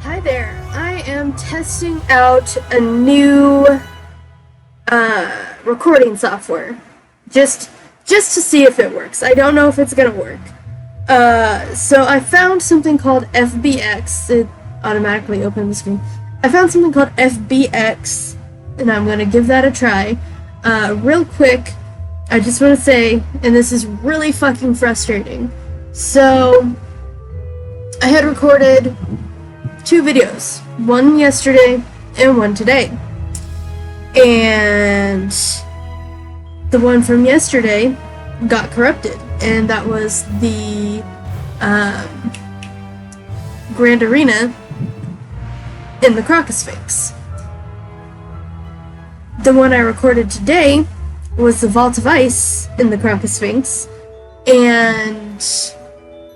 Hi there, I am testing out a new recording software. Just to see if it works. I don't know if it's gonna work. So I found something called FBX. It automatically opened the screen. I found something called FBX, and I'm gonna give that a try. Real quick, I just want to say, and this is really fucking frustrating. So, I had recorded 2 videos. One yesterday and one today. And the one from yesterday got corrupted. And that was the Grand Arena in the Krokotopia. The one I recorded today was the Vault of Ice in the Krokotopia, and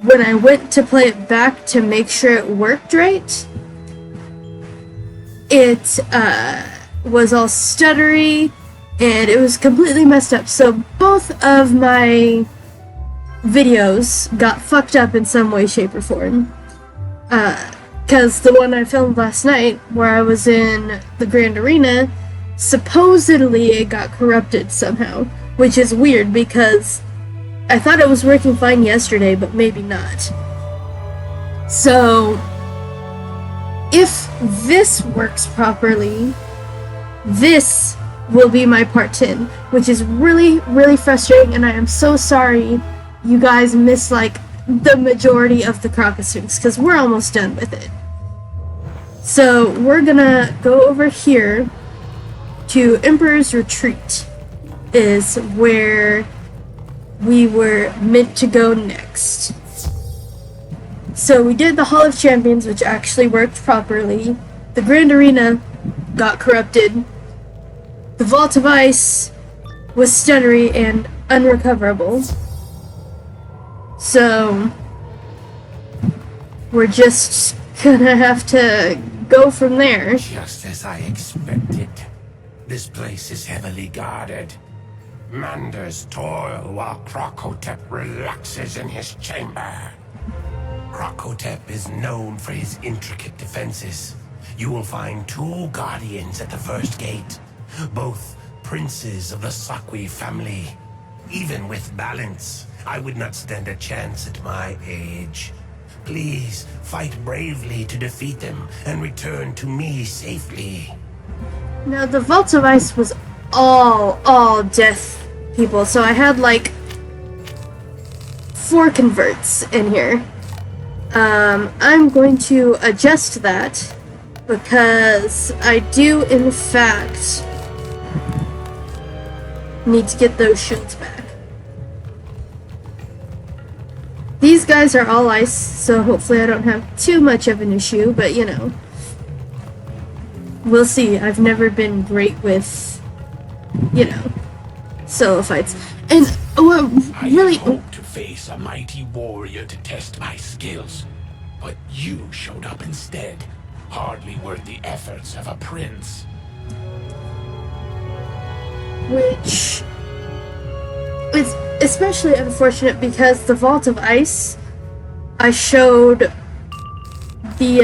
when I went to play it back to make sure it worked right, it was all stuttery, and it was completely messed up. So both of my videos got fucked up in some way, shape, or form. Because the one I filmed last night, where I was in the Grand Arena, supposedly it got corrupted somehow, which is weird because I thought it was working fine yesterday, but maybe not. So, if this works properly, this will be my part 10, which is really, really frustrating, and I am so sorry you guys missed, like, the majority of the Krokotopia, because we're almost done with it. So, we're gonna go over here to Emperor's Retreat, is where we were meant to go next. So we did the Hall of Champions, which actually worked properly. The Grand Arena got corrupted. The Vault of Ice was stuttery and unrecoverable. So we're just gonna have to go from there. Just as I expected. This place is heavily guarded. Manders toil while Krokotop relaxes in his chamber. Krokotop is known for his intricate defenses. You will find 2 guardians at the first gate, both princes of the Sakwi family. Even with balance, I would not stand a chance at my age. Please fight bravely to defeat them and return to me safely. Now, the Vault of Ice was all death people, so I had like 4 converts in here. I'm going to adjust that because I do, in fact, need to get those shields back. These guys are all ice, so hopefully I don't have too much of an issue, but you know. We'll see. I've never been great with, you know, solo fights. And what really... I hoped to face a mighty warrior to test my skills, but you showed up instead. Hardly worth the efforts of a prince. Which is especially unfortunate because the Vault of Ice, I showed the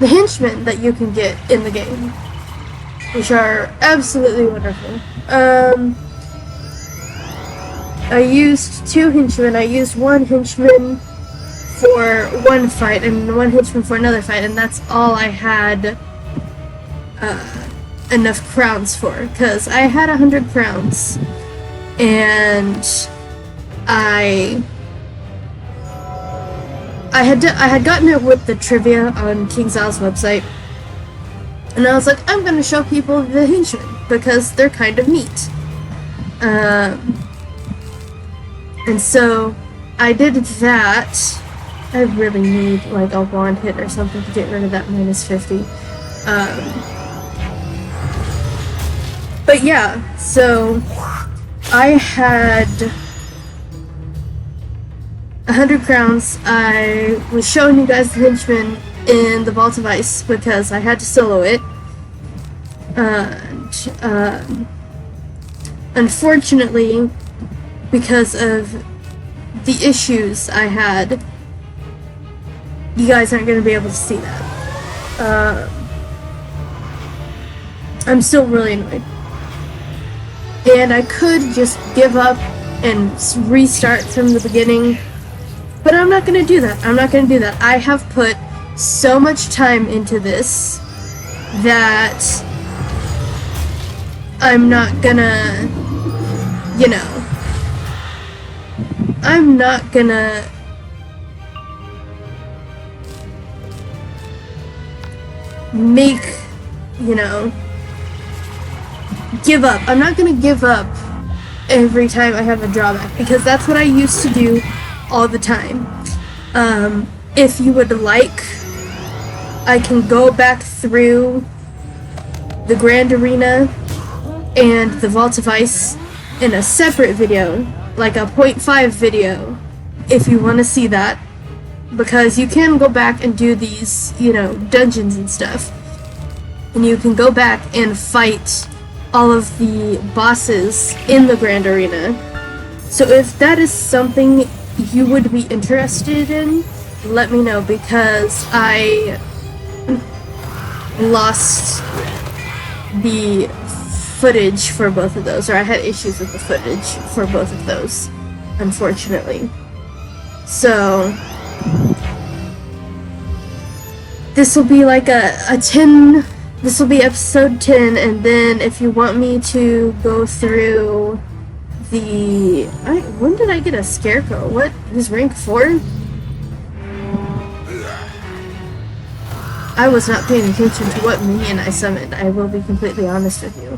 henchmen that you can get in the game, which are absolutely wonderful. I used 2 henchmen. I used 1 henchman for one fight and 1 henchman for another fight, and that's all I had enough crowns for, because I had 100 crowns, and I had gotten it with the trivia on King Zal's website, and I was like, I'm gonna show people the henchmen because they're kind of neat. And so I did that. I really need like a wand hit or something to get rid of that -50. But yeah, so I had 100 crowns. I was showing you guys the henchman in the Vault of Ice because I had to solo it. And unfortunately, because of the issues I had, you guys aren't going to be able to see that. I'm still really annoyed. And I could just give up and restart from the beginning, but I'm not going to do that. I'm not going to do that. I have put so much time into this that I'm not gonna, you know, I'm not gonna make, you know, give up. I'm not gonna give up every time I have a drawback, because that's what I used to do all the time. If you would like, I can go back through the Grand Arena and the Vault of Ice in a separate video, like a 0.5 video, if you want to see that, because you can go back and do these, you know, dungeons and stuff, and you can go back and fight all of the bosses in the Grand Arena. So if that is something you would be interested in, let me know, because I lost the footage for both of those, or I had issues with the footage for both of those, unfortunately. So this will be like a 10, this will be episode 10, and then if you want me to go through the, when did I get a scarecrow? What is rank 4? I was not paying attention to what minion I summoned, I will be completely honest with you.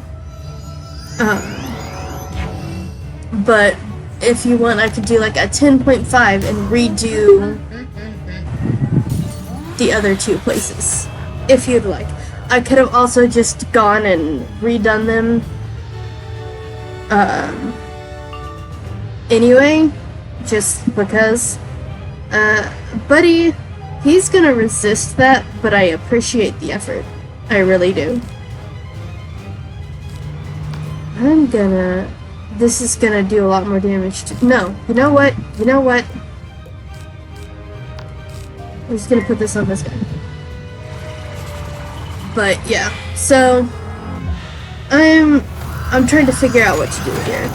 But if you want, I could do like a 10.5 and redo the other two places, if you'd like. I could have also just gone and redone them anyway, just because. Buddy, he's gonna resist that, but I appreciate the effort. I really do. This is gonna do a lot more damage to, no, you know what? I'm just gonna put this on this guy. But yeah, so I'm trying to figure out what to do here.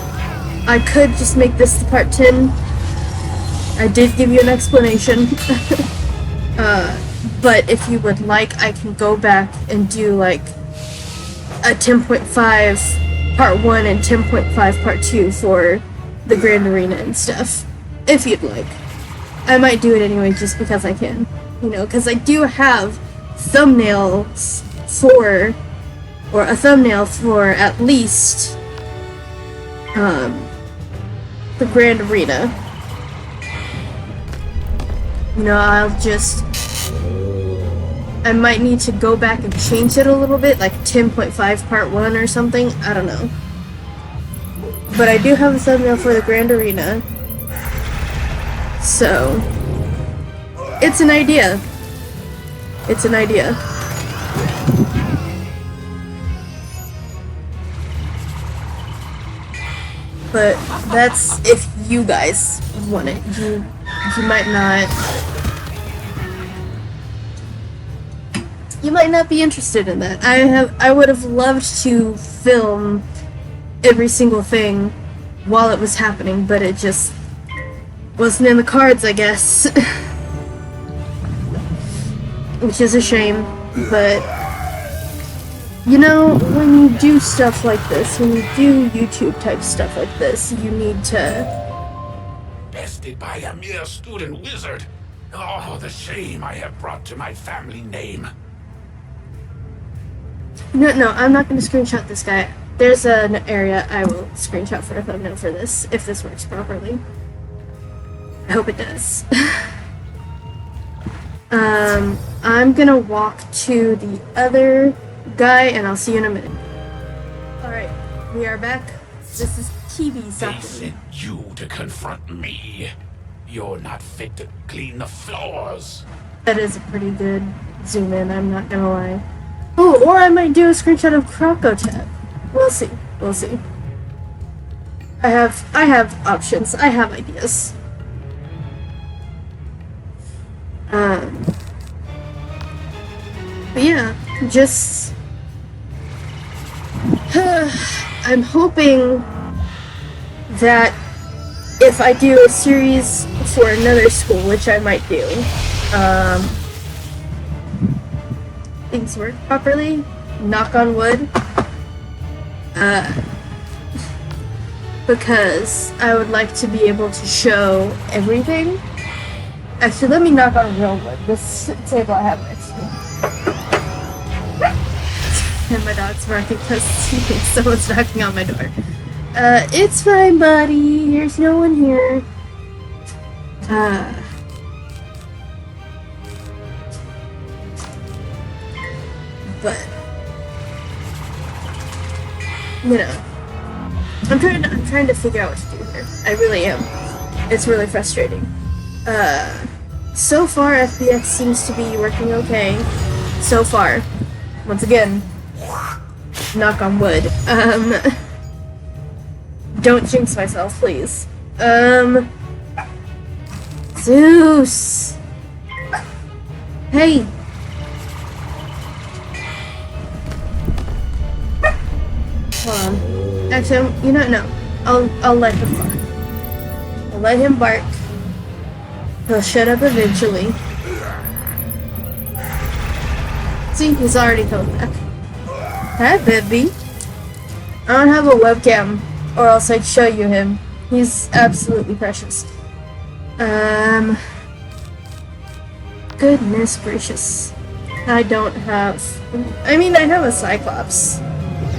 I could just make this the part 10. I did give you an explanation. But if you would like, I can go back and do like a 10.5 part 1 and 10.5 part 2 for the Grand Arena and stuff, if you'd like. I might do it anyway just because I can, you know, because I do have thumbnails for, or a thumbnail for at least the Grand Arena. You know, I might need to go back and change it a little bit, like 10.5 part 1 or something, I don't know. But I do have a thumbnail for the Grand Arena. So, it's an idea. It's an idea. But that's if you guys want it. You might not. You might not be interested in that. I would have loved to film every single thing while it was happening, but it just wasn't in the cards, I guess. Which is a shame, but you know, when you do stuff like this, when you do YouTube type stuff like this, you need to... Bested by a mere student wizard. Oh, the shame I have brought to my family name. No, I'm not going to screenshot this guy. There's an area I will screenshot for a thumbnail for this, if this works properly. I hope it does. I'm gonna walk to the other guy, and I'll see you in a minute. Alright, we are back. This is TV They something. sent you to confront me. You're not fit to clean the floors. That is a pretty good zoom in, I'm not gonna lie. Oh, or I might do a screenshot of Krokotopia. We'll see. We'll see. I have options. I have ideas. But yeah, just I'm hoping that if I do a series for another school, which I might do, things work properly, knock on wood, because I would like to be able to show everything. Actually, let me knock on real wood, this table I have next to me. And my dog's barking because he thinks someone's knocking on my door. It's fine, buddy. There's no one here. But you know, I'm trying to figure out what to do here. I really am. It's really frustrating. So far, FBX seems to be working okay. So far. Once again, knock on wood. Don't jinx myself, please. Zeus! Hey! Hold on. Actually, you know, no. I'll let him bark. I'll let him bark. He'll shut up eventually. See, he's already come back. Hi, baby. I don't have a webcam, or else I'd show you him. He's absolutely precious. Goodness gracious. I don't have... I mean, I have a Cyclops.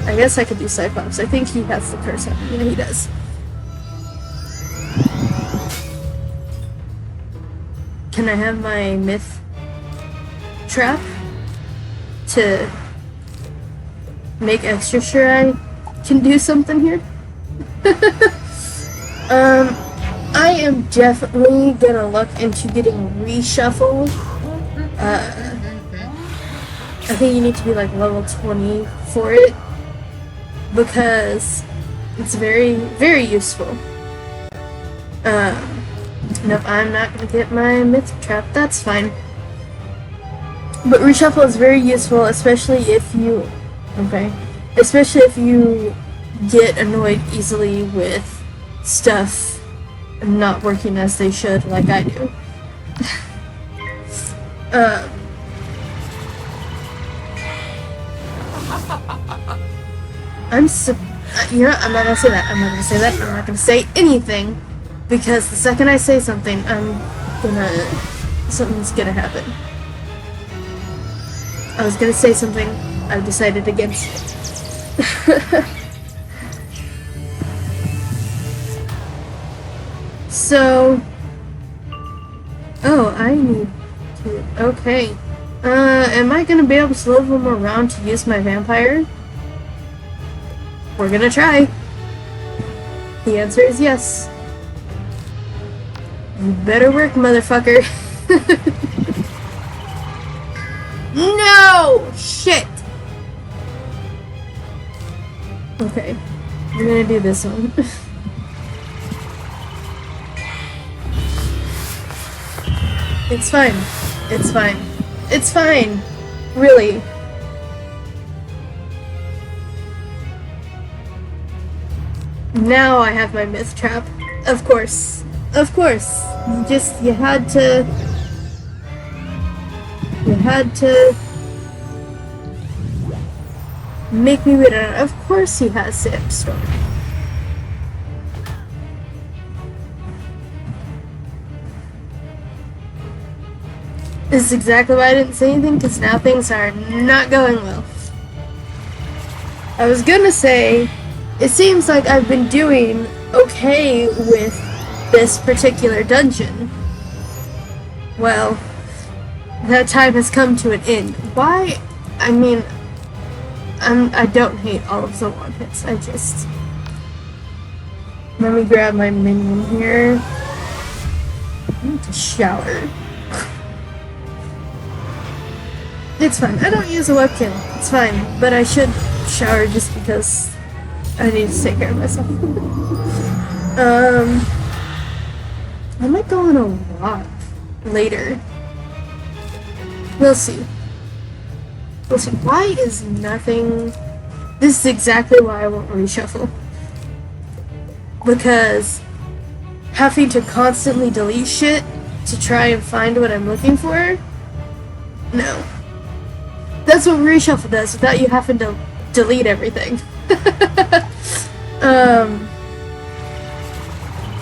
I guess I could do Cyclops. I think he has the curse on him. Yeah, he does. Can I have my myth trap to make extra sure I can do something here? I am definitely gonna look into getting reshuffled. I think you need to be like level 20 for it, because it's very, very useful. Nope, I'm not gonna get my myth trap, that's fine. But reshuffle is very useful, especially if you... Okay. Especially if you get annoyed easily with stuff not working as they should, like I do. You know, I'm not gonna say that. I'm not gonna say that. I'm not gonna say anything, because the second I say something, something's gonna happen. I was gonna say something. I've decided against it. So, oh, I need to, okay. Am I gonna be able to live one more round to use my vampire? We're gonna try. The answer is yes. You better work, motherfucker. No! Shit! Okay, we're gonna do this one. It's fine. It's fine. It's fine. Really. Now I have my myth trap. Of course. Of course. You had to make me read it. Of course he has Sandstorm. This is exactly why I didn't say anything, because now things are not going well. I was gonna say, it seems like I've been doing okay with this particular dungeon. Well, that time has come to an end. Why? I mean, I don't hate all of the one hits. I just... Let me grab my minion here. I need to shower. It's fine. I don't use a webcam. It's fine. But I should shower just because I need to take care of myself. I might go on a walk later. We'll see. We'll see. Why is nothing... This is exactly why I won't reshuffle. Because having to constantly delete shit to try and find what I'm looking for? No. That's what reshuffle does without you having to delete everything.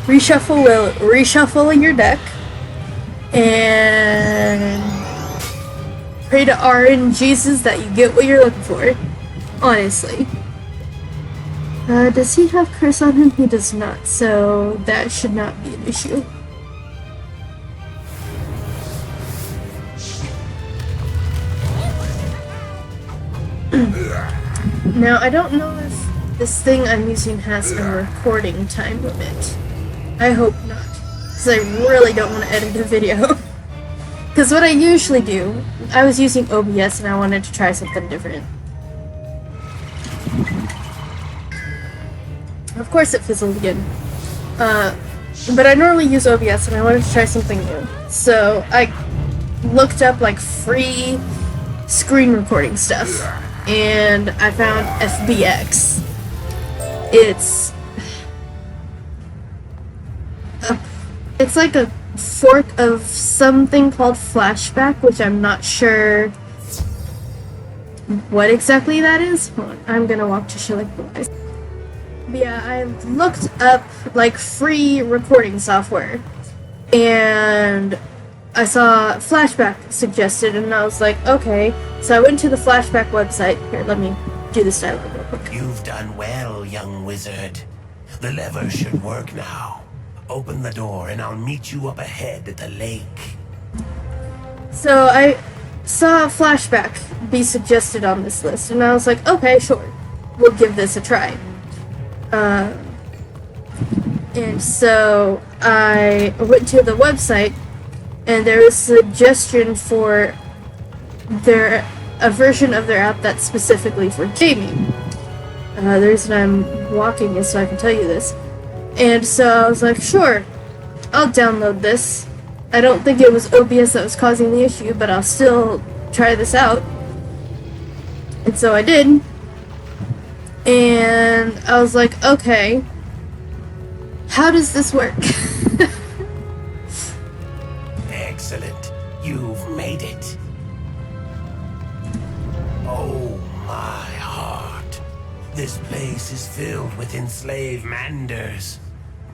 Reshuffle will reshuffle your deck and pray to RNGesus that you get what you're looking for. Honestly. Does he have curse on him? He does not, so that should not be an issue. Now, I don't know if this thing I'm using has a recording time limit. I hope not, because I really don't want to edit a video. Because what I usually do, I was using OBS and I wanted to try something different. Of course it fizzled again. But I normally use OBS and I wanted to try something new. So I looked up like free screen recording stuff. And I found FBX. It's like a fork of something called Flashback, which I'm not sure what exactly that is. Hold on, I'm gonna walk to show like the eyes. But yeah, I looked up like free recording software, and I saw Flashback suggested, and I was like, okay. So I went to the Flashback website. Here, let me do this dialogue real quick. You've done well, young wizard. The lever should work now. Open the door and I'll meet you up ahead at the lake. So I saw Flashback be suggested on this list, and I was like, okay, sure. We'll give this a try. And so I went to the website, and there was a suggestion for a version of their app that's specifically for gaming. The reason I'm walking is so I can tell you this. And so I was like, sure, I'll download this. I don't think it was OBS that was causing the issue, but I'll still try this out. And so I did. And I was like, okay, how does this work? Excellent. You've made it. Oh my heart. This place is filled with enslaved Manders.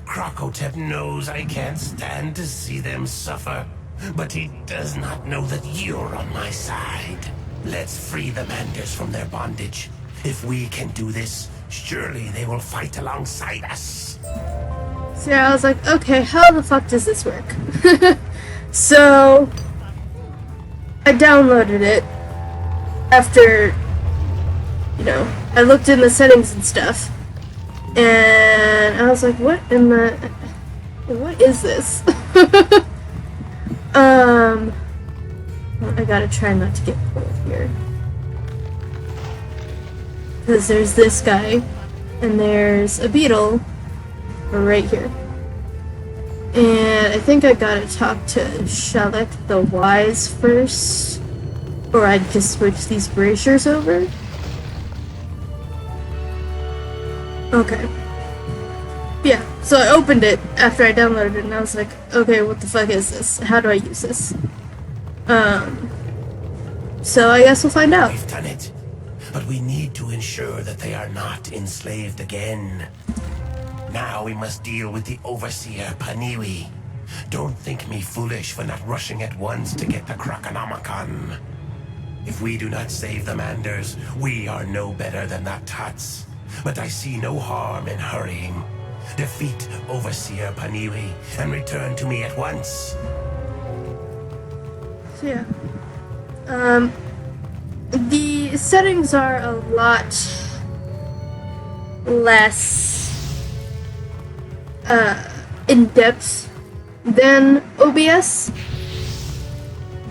Krokotop knows I can't stand to see them suffer, but he does not know that you're on my side. Let's free the Manders from their bondage. If we can do this, surely they will fight alongside us. So yeah, I was like, okay, how the fuck does this work? So I downloaded it after, you know, I looked in the settings and stuff, and I was like, what is this? Well, I gotta try not to get pulled here. Because there's this guy, and there's a beetle right here. And I think I gotta talk to Shalek the Wise first, or I'd just switch these braziers over. Okay. Yeah, so I opened it after I downloaded it, and I was like, okay, what the fuck is this? How do I use this? So I guess we'll find out. We've done it, but we need to ensure that they are not enslaved again. Now we must deal with the Overseer Paniwi. Don't think me foolish for not rushing at once to get the Krokonomicon. If we do not save the Manders, we are no better than that Tuts. But I see no harm in hurrying. Defeat Overseer Paniwi and return to me at once. So yeah. The settings are a lot less in-depth than OBS,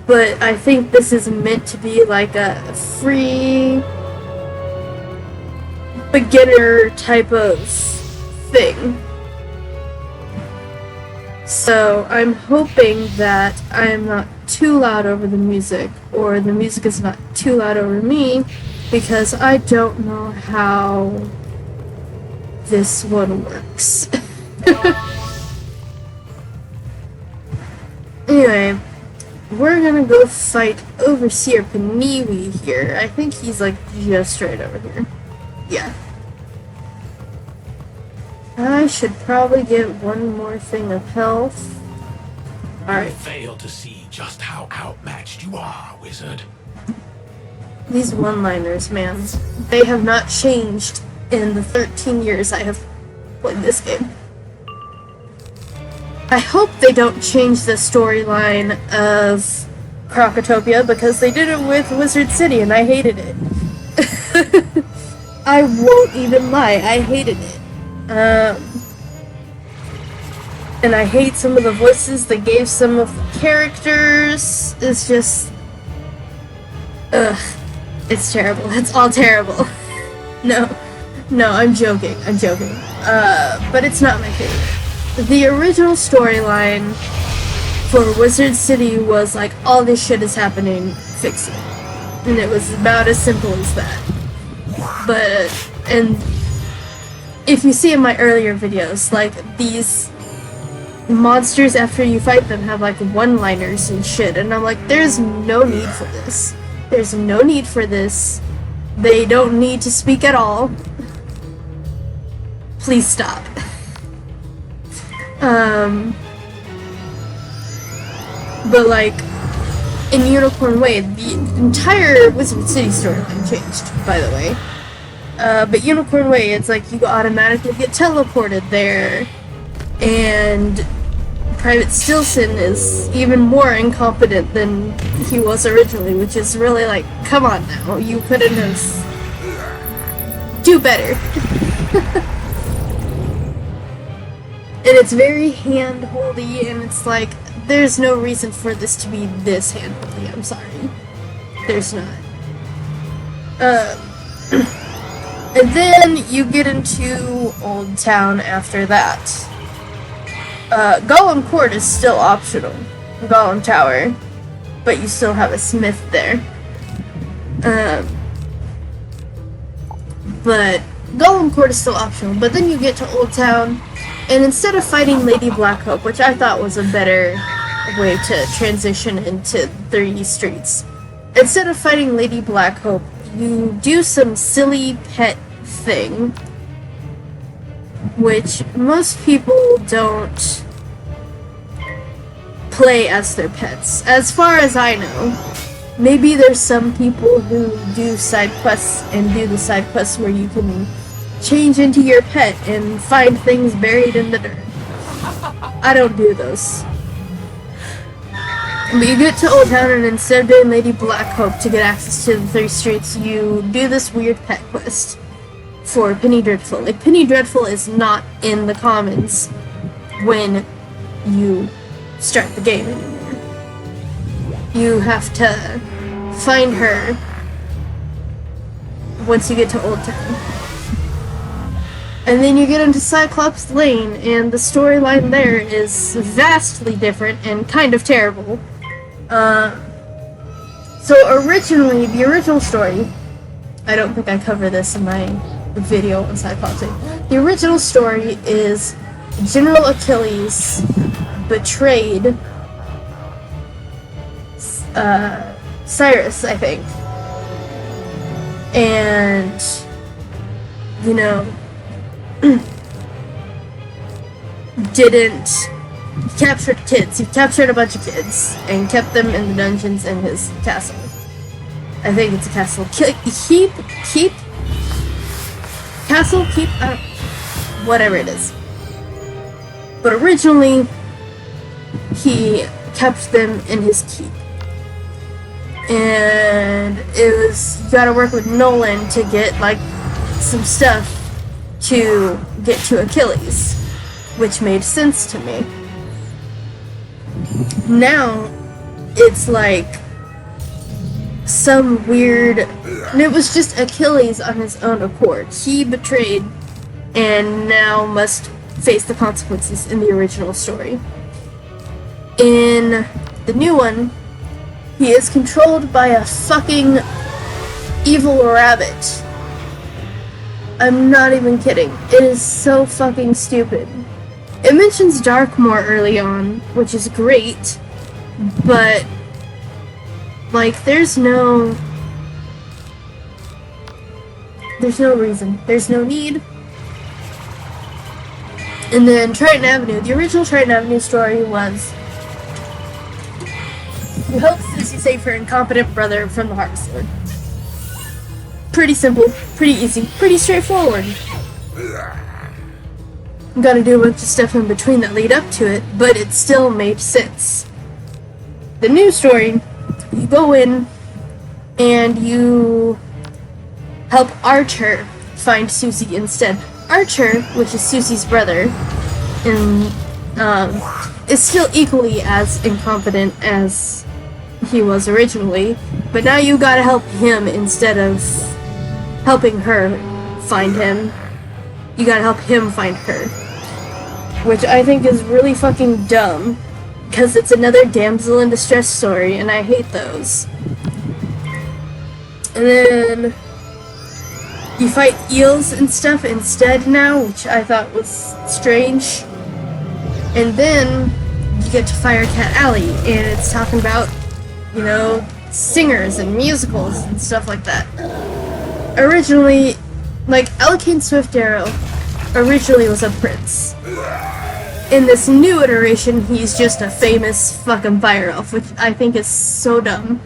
but I think this is meant to be like a free beginner type of thing. So I'm hoping that I'm not too loud over the music, or the music is not too loud over me, because I don't know how this one works. Anyway, we're gonna go fight Overseer Paniwi here. I think he's like just right over here. Yeah. I should probably get one more thing of health. Alright. I fail to see just how outmatched you are, wizard. These one-liners, man. They have not changed in the 13 years I have played this game. I hope they don't change the storyline of Krokotopia, because they did it with Wizard City and I hated it. I won't even lie, I hated it. And I hate some of the voices they gave some of the characters. It's just... ugh. It's terrible. It's all terrible. No, I'm joking. But it's not my favorite. The original storyline for Wizard City was like, all this shit is happening, fix it. And it was about as simple as that. But, and if you see in my earlier videos, like, these monsters, after you fight them, have like one-liners and shit, and I'm like, there's no need for this. There's no need for this. They don't need to speak at all. Please stop. But like, in Unicorn Way, the entire Wizard City storyline changed, by the way. But Unicorn Way, it's like you automatically get teleported there, and Private Stilson is even more incompetent than he was originally, which is really like, come on now, you couldn't have... do better. And it's very hand-holdy, and it's like, there's no reason for this to be this hand-holdy, I'm sorry. There's not. And then you get into Old Town after that. Golem Court is still optional. Golem Tower. But you still have a smith there. But Golem Court is still optional. But then you get to Old Town, and instead of fighting Lady Blackhope, which I thought was a better way to transition into 3 streets, instead of fighting Lady Blackhope, you do some silly pet thing, which most people don't play as their pets. As far as I know, maybe there's some people who do side quests and do the side quests where you can change into your pet and find things buried in the dirt. I don't do those. But you get to Old Town, and instead of doing Lady Blackhope to get access to the 3 streets, you do this weird pet quest for Penny Dreadful. Like, Penny Dreadful is not in the commons when you start the game anymore. You have to find her once you get to Old Town. And then you get into Cyclops Lane, and the storyline there is vastly different and kind of terrible. So originally, the original story, I don't think I cover this in my video on Cyclops Lane. The original story is General Achilles betrayed Cyrus, I think. And, you know, didn't capture kids. He captured a bunch of kids and kept them in the dungeons in his castle. I think it's a castle. Keep? Castle? Keep? Whatever it is. But originally, he kept them in his keep. And it was, you gotta work with Nolan to get, like, some stuff to get to Achilles, which made sense to me. Now, it's like some weird, and it was just Achilles on his own accord. He betrayed and now must face the consequences in the original story. In the new one, He is controlled by a fucking evil rabbit. I'm not even kidding. It is so fucking stupid. It mentions Darkmoor early on, which is great, but, like, there's no reason. There's no need. And then Triton Avenue. The original Triton Avenue story was you help Susie save her incompetent brother from the Harvester. Pretty simple, pretty easy, pretty straightforward. You gotta do a bunch of stuff in between that lead up to it, but it still made sense. The new story, you go in and you help Archer find Susie instead. Archer, which is Susie's brother, and is still equally as incompetent as he was originally, but now you gotta help him instead of helping her find him. You gotta help him find her, which I think is really fucking dumb, because it's another damsel in distress story, and I hate those. And then you fight eels and stuff instead now, which I thought was strange. And then you get to Firecat Alley, and it's talking about, you know, singers and musicals and stuff like that. Originally, like, Alakane Swift Arrow originally was a prince. In this new iteration, he's just a famous fucking fire elf, which I think is so dumb.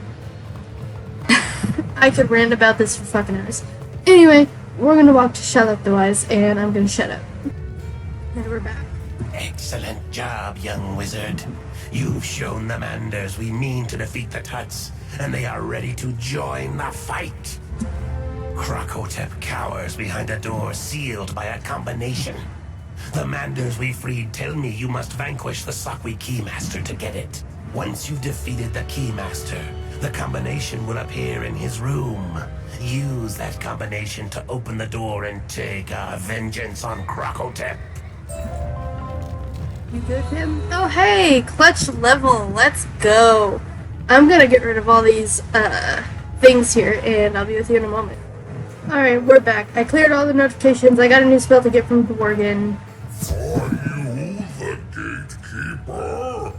I could rant about this for fucking hours. Anyway, we're gonna walk to Shut Up the Wise, and I'm gonna shut up. And we're back. Excellent job, young wizard. You've shown the Manders we mean to defeat the Tuts, and they are ready to join the fight. Krokotop cowers behind a door sealed by a combination. The Manders we freed tell me you must vanquish the Sakwi Keymaster to get it. Once you've defeated the Keymaster, the combination will appear in his room. Use that combination to open the door and take our vengeance on Krokotop. You good, him? Oh, hey! Clutch level! Let's go! I'm gonna get rid of all these, things here, and I'll be with you in a moment. Alright, we're back. I cleared all the notifications. I got a new spell to get from Dworgen. For you, the gatekeeper,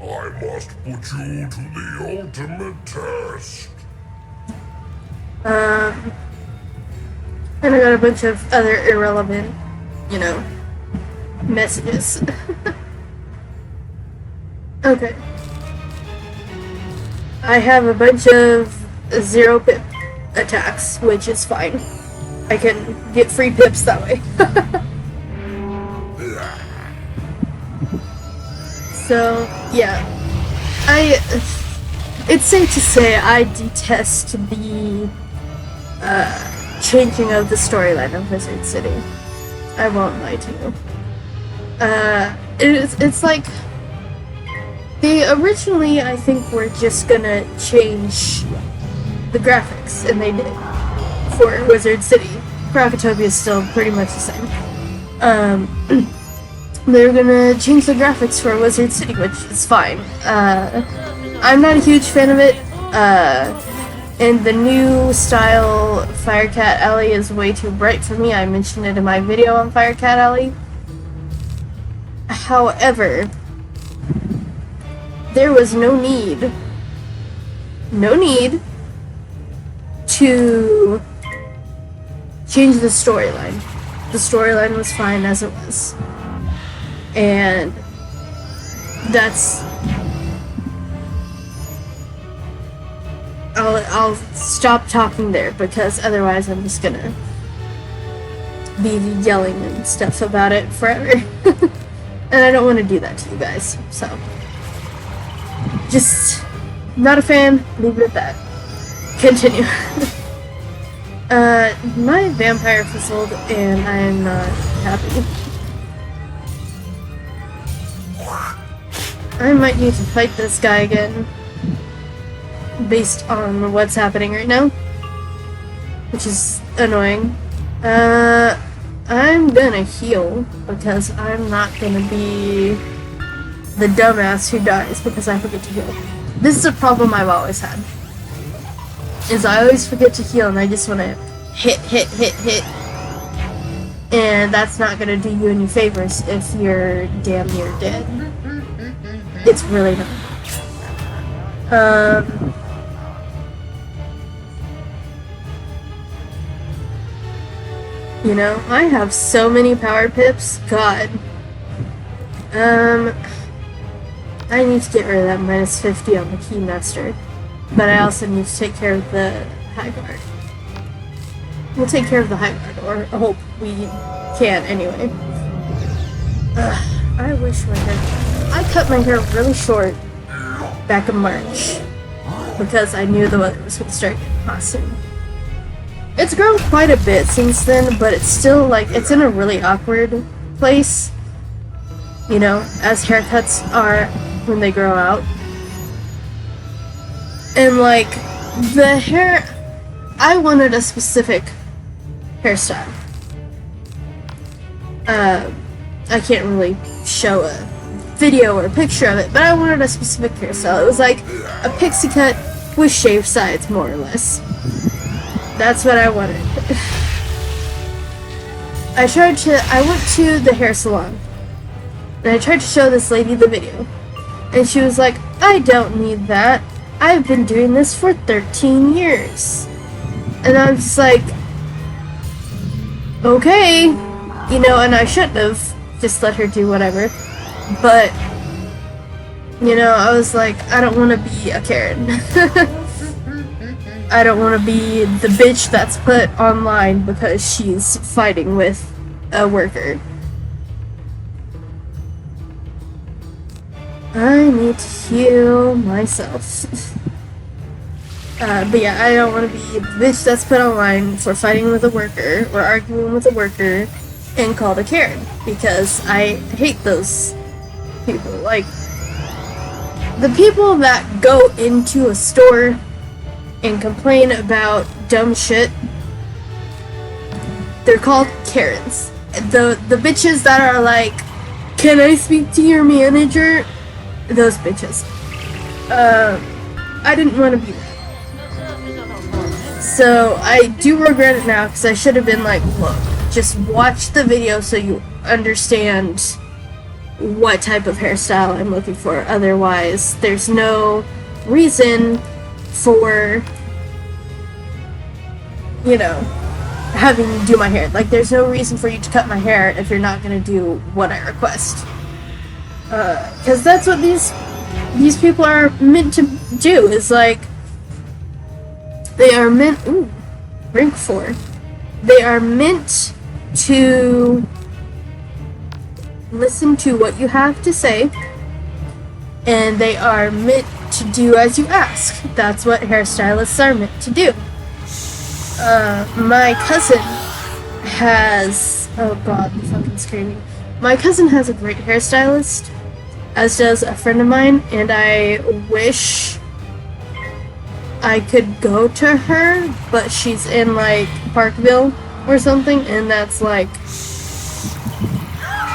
I must put you to the ultimate test. And I got a bunch of other irrelevant, you know, messages. Okay. I have a bunch of 0 pip attacks, which is fine. I can get free pips that way. So, yeah. It's safe to say I detest the changing of the storyline of Wizard City. I won't lie to you. It's like they originally, I think, were just gonna change the graphics, and they did for Wizard City. Krokotopia is still pretty much the same. They're gonna change the graphics for Wizard City, which is fine. I'm not a huge fan of it. And the new style Firecat Alley is way too bright for me. I mentioned it in my video on Firecat Alley. However, there was no need to change the storyline. The storyline was fine as it was. And that's... I'll stop talking there, because otherwise I'm just gonna be yelling and stuff about it forever. And I don't want to do that to you guys, so just not a fan, leave it at that. Continue. My vampire fizzled and I'm not happy. I might need to fight this guy again, based on what's happening right now, which is annoying. I'm gonna heal, because I'm not gonna be the dumbass who dies because I forget to heal. This is a problem I've always had. Is I always forget to heal and I just want to hit. And that's not going to do you any favors if you're damn near dead. It's really not. You know, I have so many power pips. God. I need to get rid of that minus 50 on the Keymaster. But I also need to take care of the High Guard. We'll take care of the High Guard, or hope we can anyway. I wish my hair... I cut my hair really short back in March. Because I knew the weather was going to start getting hot soon. It's grown quite a bit since then, but it's still like, it's in a really awkward place. You know, as haircuts are when they grow out. And like, the hair, I wanted a specific hairstyle. I can't really show a video or a picture of it, but I wanted a specific hairstyle. It was like a pixie cut with shaved sides, more or less. That's what I wanted. I went to the hair salon, and I tried to show this lady the video, and she was like, I don't need that. I've been doing this for 13 years. And I'm just like, okay, you know, and I shouldn't have just let her do whatever, but, you know, I was like, I don't want to be a Karen. I don't want to be the bitch that's put online because she's fighting with a worker. I need to heal myself. But yeah, I don't want to be the bitch that's put online for fighting with a worker or arguing with a worker and called a Karen, because I hate those people. Like, the people that go into a store and complain about dumb shit, they're called Karens. The bitches that are like, can I speak to your manager? Those bitches. I didn't want to be that. So I do regret it now, because I should have been like, look, just watch the video so you understand what type of hairstyle I'm looking for. Otherwise, there's no reason for, you know, having you do my hair. Like, there's no reason for you to cut my hair if you're not going to do what I request. Because that's what these people are meant to do, is like, they are meant, ooh, rank 4. They are meant to listen to what you have to say, and they are meant to do as you ask. That's what hairstylists are meant to do. My cousin has, oh god, I'm fucking screaming. My cousin has a great hairstylist, as does a friend of mine, and I wish I could go to her, but she's in like Parkville or something, and that's like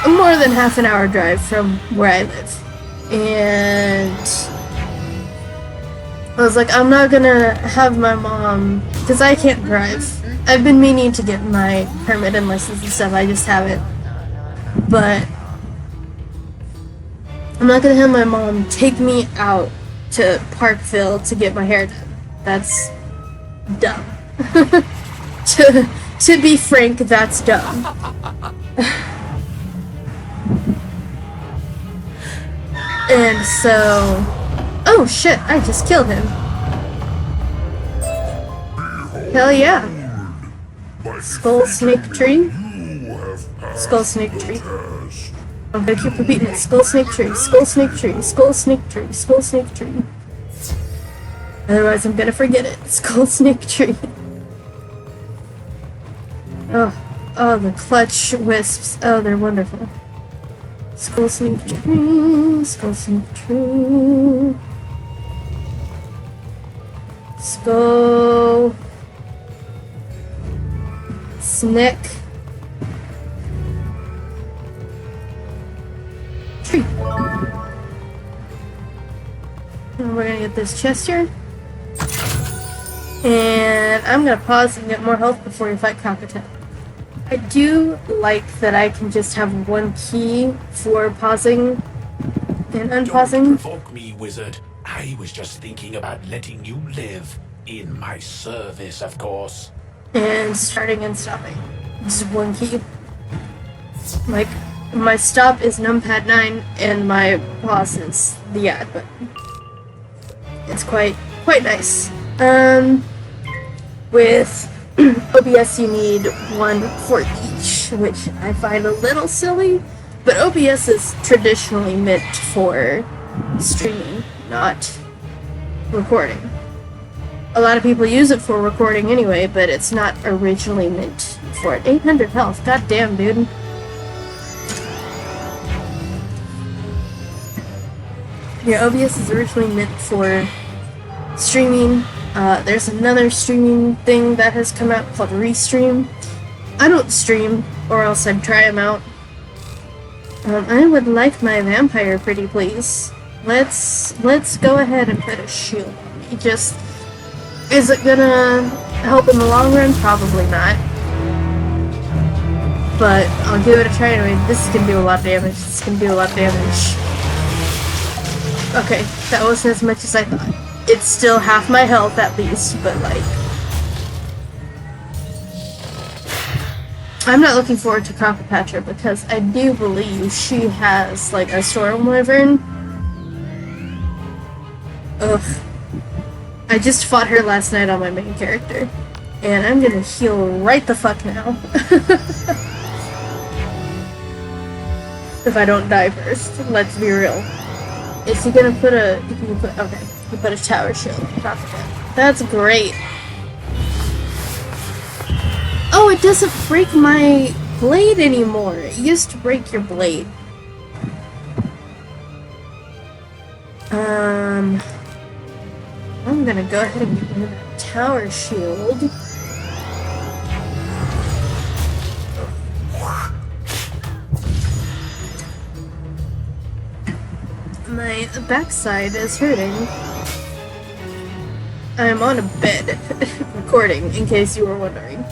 a more than half an hour drive from where I live. And I was like, I'm not gonna have my mom, because I can't drive. I've been meaning to get my permit and license and stuff, I just haven't. But I'm not gonna have my mom take me out to Parkville to get my hair done. That's dumb. To be frank, that's dumb. And so, oh shit, I just killed him. Hell yeah. Skull snake tree. Skull snake tree. I'm gonna keep repeating it. Skull snake tree, skull snake tree, skull snake tree, skull snake tree. Otherwise I'm gonna forget it. Skull snake tree. Oh, the clutch wisps. Oh, they're wonderful. Skull snake tree, skull snake tree. Skull snake tree. And we're gonna gonna get this chest here. And I'm gonna pause and get more health before we fight Krokotopia. I do like that I can just have one key for pausing and Don't unpausing. provoke me, wizard. I was just thinking about letting you live. In my service, of course. And starting and stopping. Just one key. Like, my stop is numpad 9 and my pause is the add button. It's quite nice. With OBS you need one for each, which I find a little silly, but OBS is traditionally meant for streaming, not recording. A lot of people use it for recording anyway, but it's not originally meant for it. 800 health, god damn, dude. Yeah, OBS is originally meant for streaming. There's another streaming thing that has come out called Restream. I don't stream, or else I'd try them out. I would like my vampire, pretty please. Let's go ahead and put a shield on me. Just, is it gonna help in the long run? Probably not. But I'll give it a try anyway. This is gonna do a lot of damage. This is gonna do a lot of damage. Okay, that wasn't as much as I thought. It's still half my health at least, but like... I'm not looking forward to Krokotopia because I do believe she has like a storm wyvern. Ugh. I just fought her last night on my main character. And I'm gonna heal right the fuck now. If I don't die first, let's be real. Is he gonna put a... okay, he put a tower shield on Krokotopia. That's great. Oh, it doesn't break my blade anymore. It used to break your blade. I'm gonna go ahead and get rid of that tower shield. My backside is hurting. I'm on a bed recording, in case you were wondering.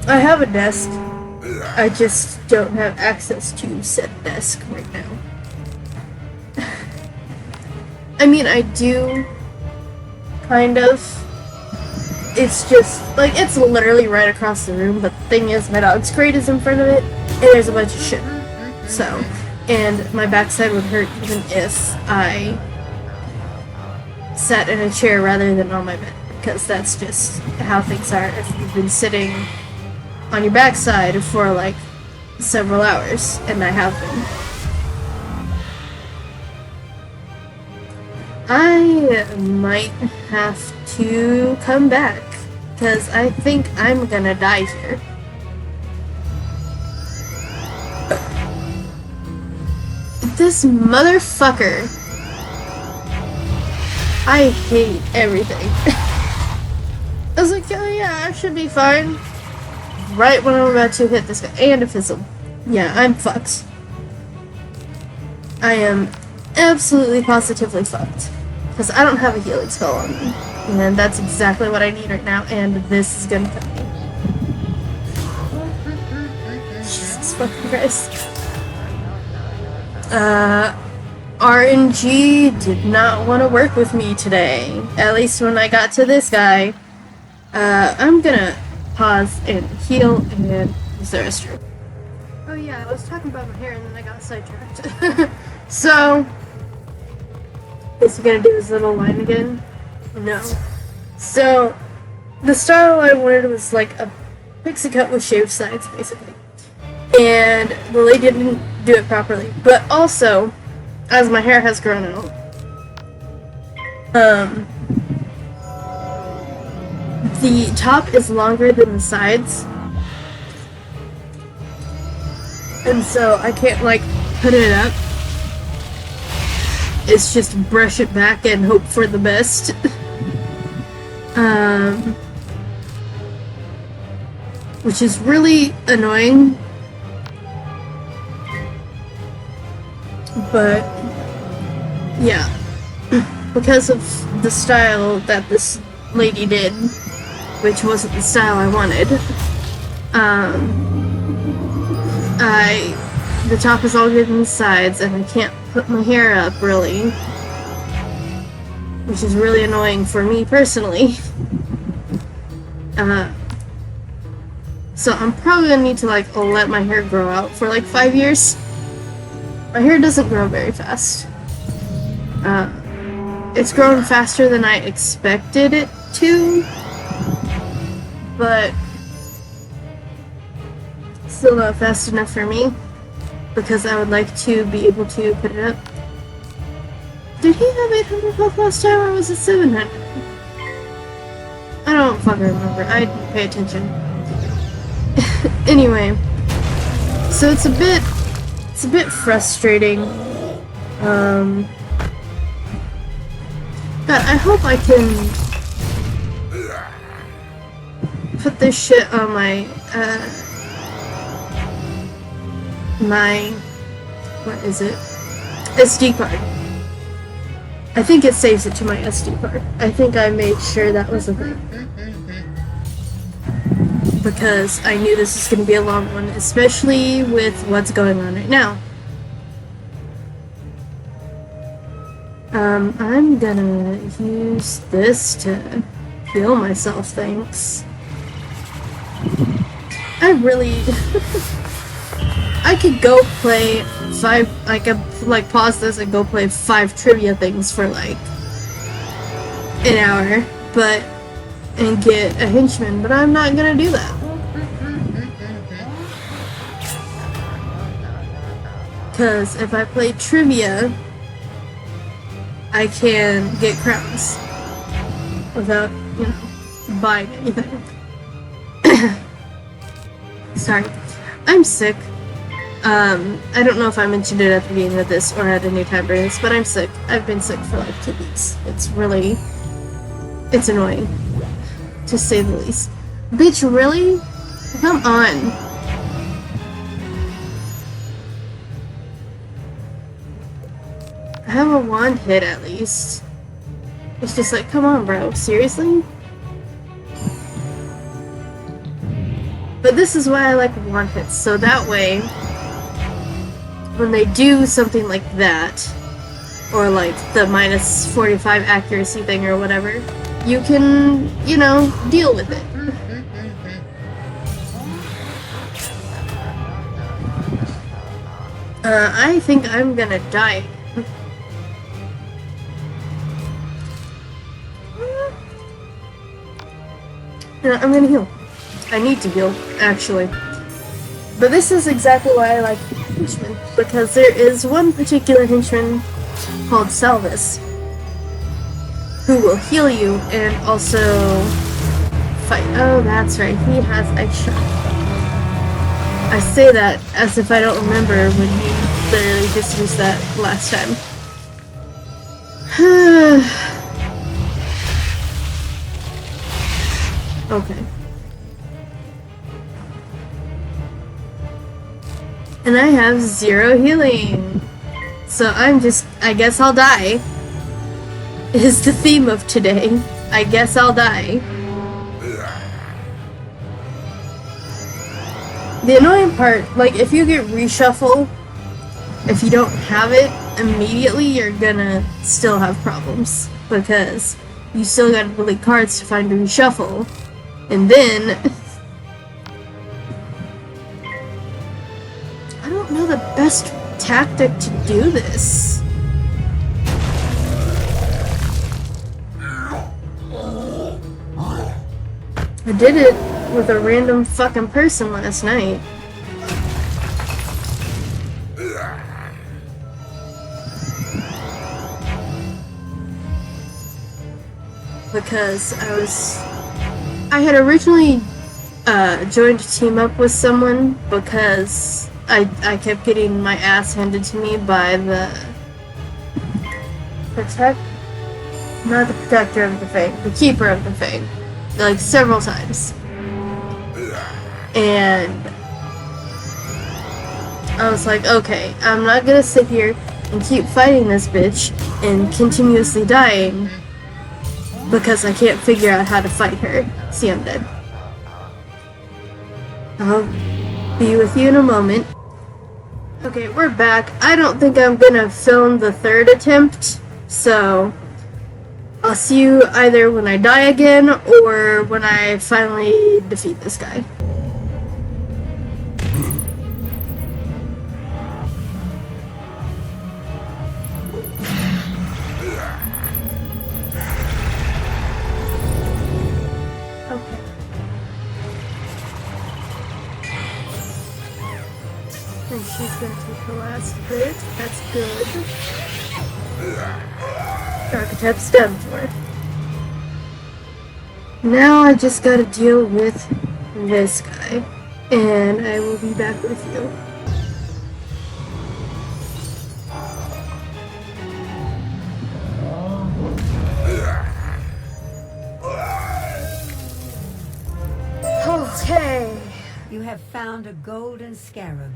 I have a desk. I just don't have access to said desk right now. I mean, I do, kind of. It's just, like, it's literally right across the room, but the thing is, my dog's crate is in front of it, and there's a bunch of shit. So, and my backside would hurt even if I sat in a chair rather than on my bed, because that's just how things are if you've been sitting on your backside for like several hours, and I have been. I might have to come back, because I think I'm gonna die here. This motherfucker. I hate everything. I was like, oh yeah, I should be fine. Right when I'm about to hit this guy. And a fizzle. Yeah, I'm fucked. I am absolutely positively fucked. Because I don't have a healing spell on me. And that's exactly what I need right now, and this is gonna kill me. Jesus fucking Christ. RNG did not want to work with me today. At least when I got to this guy. I'm gonna pause and heal and use the restroom. Oh yeah, I was talking about my hair and then I got sidetracked. So, is he gonna do his little line again? No. So, the style I wanted was like a pixie cut with shaved sides, basically. And the lady didn't do it properly. But also, as my hair has grown out, the top is longer than the sides. And so I can't like put it up. It's just brush it back and hope for the best. Which is really annoying. But yeah. because of the style that this lady did, which wasn't the style I wanted, the top is all good in the sides, and I can't put my hair up, really. Which is really annoying for me, personally. So I'm probably gonna need to, like, let my hair grow out for, like, 5 years. My hair doesn't grow very fast. It's grown faster than I expected it to, but still not fast enough for me, because I would like to be able to put it up. Did he have 800 health last time, or was it 700? I don't fucking remember. I didn't pay attention. Anyway, so it's a bit frustrating. God, I hope I can put this shit on my, what is it? SD card. I think it saves it to my SD card. I think I made sure that was a thing. Because I knew this was going to be a long one, especially with what's going on right now. I'm gonna use this to heal myself, thanks. I really... I could go play 5... I could, like, pause this and go play 5 trivia things for, like, an hour, but... and get a henchman, but I'm not gonna do that. Because if I play trivia, I can get crowns without, you know, buying anything. Sorry. I'm sick. I don't know if I mentioned it at the beginning of this or at any time during this, but I'm sick. I've been sick for like 2 weeks. It's really... it's annoying, to say the least. Bitch, really? Come on. I have a wand hit at least. It's just like, come on, bro. Seriously? But this is why I like wand hits, so that way, when they do something like that, or like the minus 45 accuracy thing or whatever, you can, you know, deal with it. I think I'm gonna die. No, I'm gonna heal. I need to heal, actually. But this is exactly why I like henchmen, because there is one particular henchman called Salvis who will heal you and also fight. Oh, that's right, he has extra. I say that as if I don't remember when he literally just used that last time. Okay. And I have 0 healing. So I'm just, I guess I'll die. Is the theme of today. I guess I'll die. The annoying part, like, if you get reshuffle, if you don't have it immediately, you're gonna still have problems. Because you still gotta delete cards to find a reshuffle. And then... I don't know the best tactic to do this. I did it with a random fucking person last night. Because I had originally joined to team up with someone because I kept getting my ass handed to me by the not the protector of the Fang, the keeper of the Fang, like several times. And I was like, okay, I'm not gonna sit here and keep fighting this bitch and continuously dying because I can't figure out how to fight her. See, I'm dead. I'll be with you in a moment. Okay, we're back. I don't think I'm gonna film the third attempt, so I'll see you either when I die again or when I finally defeat this guy. Okay. And she's gonna take her last hit. That's good. Krokotop's done for. Now I just gotta deal with this guy, and I will be back with you. Okay. You have found a golden scarab.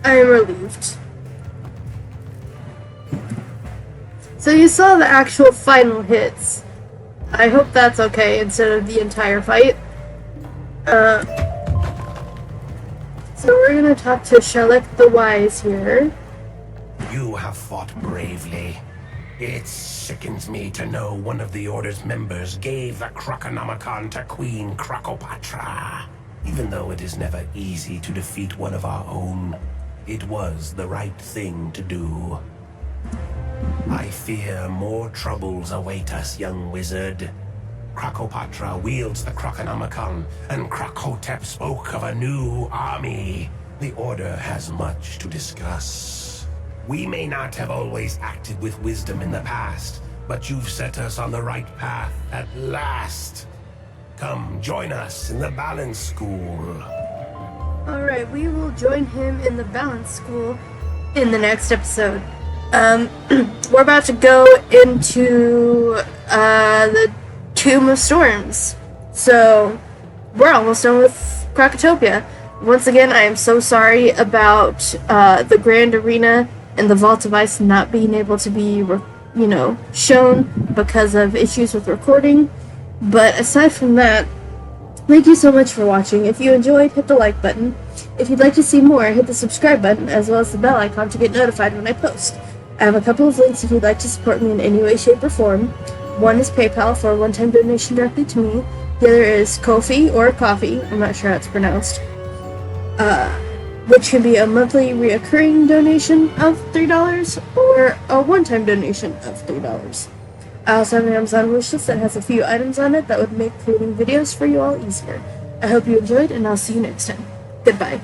I am relieved. So you saw the actual final hits. I hope that's okay instead of the entire fight. So we're gonna talk to Shellick the Wise here. You have fought bravely. It sickens me to know one of the Order's members gave the Krokonomicon to Queen Krokopatra. Even though it is never easy to defeat one of our own, it was the right thing to do. I fear more troubles await us, young wizard. Krokopatra wields the Krokonomicon, and Krokotep spoke of a new army. The Order has much to discuss. We may not have always acted with wisdom in the past, but you've set us on the right path at last. Come, join us in the Balance School. Alright, we will join him in the Balance School in the next episode. We're about to go into the Tomb of Storms. So, we're almost done with Krokotopia. Once again, I am so sorry about the Grand Arena and the Vault of Ice not being able to be, shown because of issues with recording. But aside from that, thank you so much for watching. If you enjoyed, hit the like button. If you'd like to see more, hit the subscribe button as well as the bell icon to get notified when I post. I have a couple of links if you'd like to support me in any way, shape, or form. One is PayPal for a one-time donation directly to me. The other is Ko-fi or Coffee, I'm not sure how it's pronounced, which can be a monthly reoccurring donation of $3 or a one-time donation of $3. I also have an Amazon wishlist that has a few items on it that would make creating videos for you all easier. I hope you enjoyed, and I'll see you next time. Goodbye.